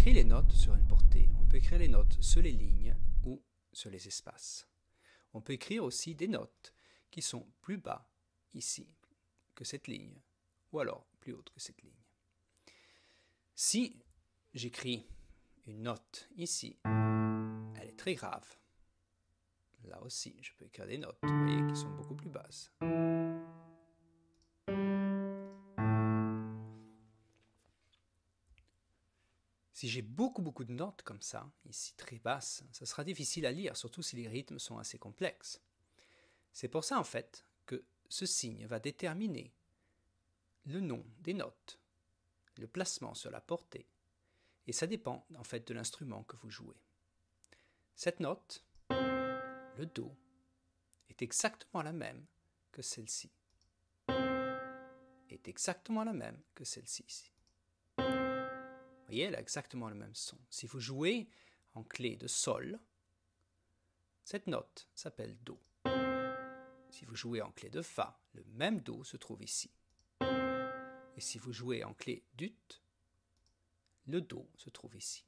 écrit les notes sur une portée, on peut écrire les notes sur les lignes ou sur les espaces. On peut écrire aussi des notes qui sont plus bas ici que cette ligne, ou alors plus haute que cette ligne. Si j'écris une note ici, elle est très grave. Là aussi, je peux écrire des notes, vous voyez, qui sont beaucoup plus basses. Si j'ai beaucoup de notes comme ça, ici très basses, ça sera difficile à lire, surtout si les rythmes sont assez complexes. C'est pour ça en fait que ce signe va déterminer le nom des notes, le placement sur la portée, et ça dépend en fait de l'instrument que vous jouez. Cette note, le Do, est exactement la même que celle-ci, est exactement la même que celle-ci ici. Vous voyez, elle a exactement le même son. Si vous jouez en clé de Sol, cette note s'appelle Do. Si vous jouez en clé de Fa, le même Do se trouve ici. Et si vous jouez en clé d'Ut, le Do se trouve ici.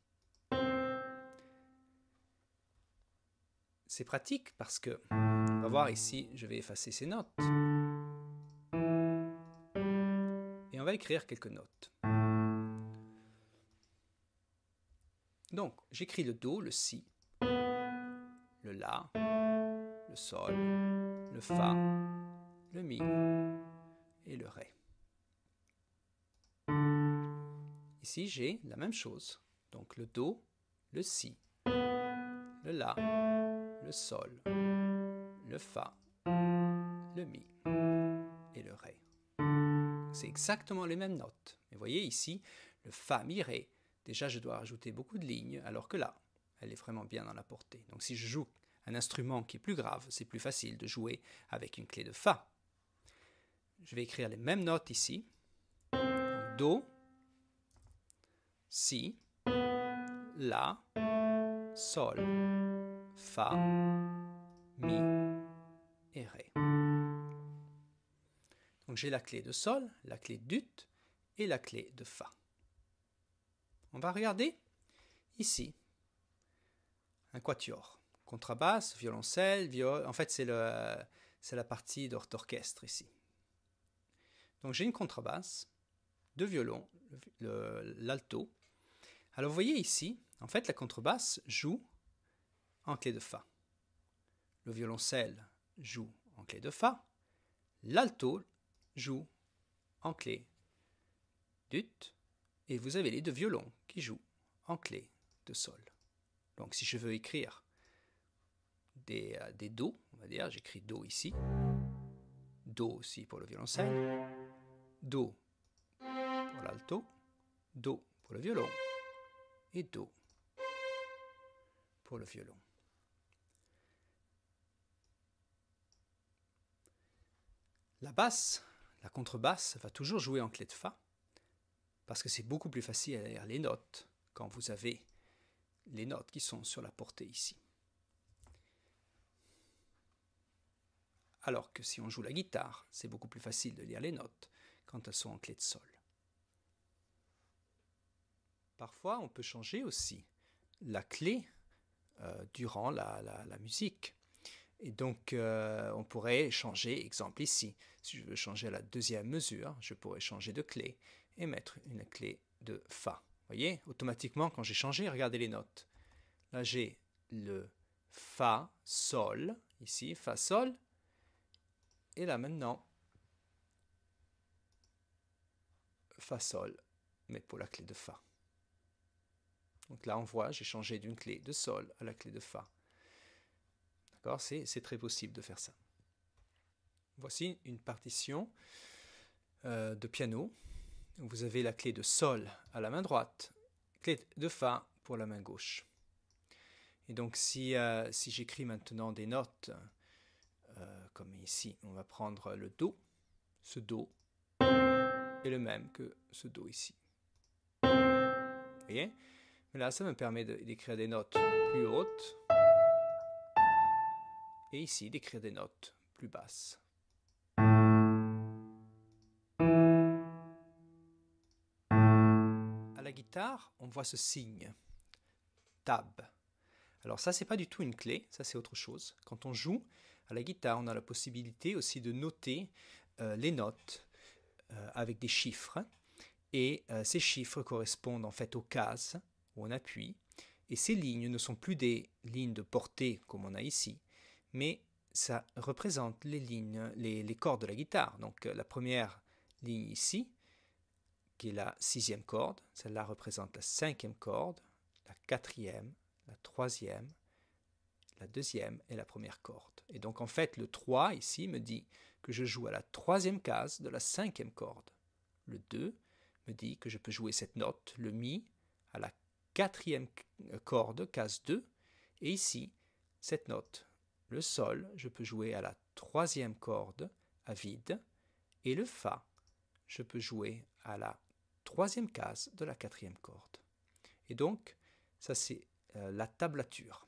C'est pratique parce que, on va voir ici, je vais effacer ces notes. Et on va écrire quelques notes. Donc, j'écris le Do, le Si, le La, le Sol, le Fa, le Mi et le Ré. Ici, j'ai la même chose. Donc, le Do, le Si, le La, le Sol, le Fa, le Mi et le Ré. C'est exactement les mêmes notes. Mais vous voyez ici, le Fa, Mi, Ré, déjà je dois rajouter beaucoup de lignes, alors que là, elle est vraiment bien dans la portée. Donc si je joue un instrument qui est plus grave, c'est plus facile de jouer avec une clé de Fa. Je vais écrire les mêmes notes ici. Donc, Do, Si, La, Sol, Fa, Mi et Ré. Donc j'ai la clé de Sol, la clé d'Ut et la clé de Fa. On va regarder ici un quatuor. Contrebasse, violoncelle, viol. En fait, c'est la partie d'orchestre ici. Donc j'ai une contrebasse, deux violons, l'alto. Alors vous voyez ici, en fait, la contrebasse joue en clé de Fa. Le violoncelle joue en clé de Fa. L'alto joue en clé d'Ut. Et vous avez les deux violons qui jouent en clé de Sol. Donc si je veux écrire des Do, on va dire, j'écris Do ici, Do aussi pour le violoncelle, Do pour l'alto, Do pour le violon et Do pour le violon. La basse, la contrebasse va toujours jouer en clé de Fa parce que c'est beaucoup plus facile à lire les notes quand vous avez les notes qui sont sur la portée ici. Alors que si on joue la guitare, c'est beaucoup plus facile de lire les notes quand elles sont en clé de Sol. Parfois, on peut changer aussi la clé durant la musique. Et donc, on pourrait changer, exemple ici, si je veux changer à la deuxième mesure, je pourrais changer de clé et mettre une clé de Fa. Vous voyez, automatiquement, quand j'ai changé, regardez les notes. Là, j'ai le Fa, Sol, ici, Fa, Sol. Et là, maintenant, Fa, Sol, mais pour la clé de Fa. Donc là, on voit, j'ai changé d'une clé de Sol à la clé de Fa. D'accord, c'est très possible de faire ça. Voici une partition de piano. Vous avez la clé de Sol à la main droite, clé de Fa pour la main gauche. Et donc si j'écris maintenant des notes, comme ici, on va prendre le Do. Ce Do est le même que ce Do ici. Vous voyez? Mais là, ça me permet d'écrire des notes plus hautes. Et ici, d'écrire des notes plus basses. À la la guitare, on voit ce signe, tab. Alors ça, c'est pas du tout une clé, ça c'est autre chose. Quand on joue à la guitare, on a la possibilité aussi de noter les notes avec des chiffres. Et ces chiffres correspondent en fait aux cases où on appuie. Et ces lignes ne sont plus des lignes de portée comme on a ici, mais ça représente les lignes, les cordes de la guitare. Donc la première ligne ici, qui est la 6e corde, celle-là représente la 5e corde, la 4e, la 3e, la 2e et la première corde. Et donc en fait le 3 ici me dit que je joue à la 3e case de la 5e corde. Le 2 me dit que je peux jouer cette note, le mi, à la 4e corde, case 2. Et ici, cette note, le sol, je peux jouer à la 3e corde à vide. Et le fa, je peux jouer à la 3e case de la 4e corde. Et donc, ça c'est la tablature.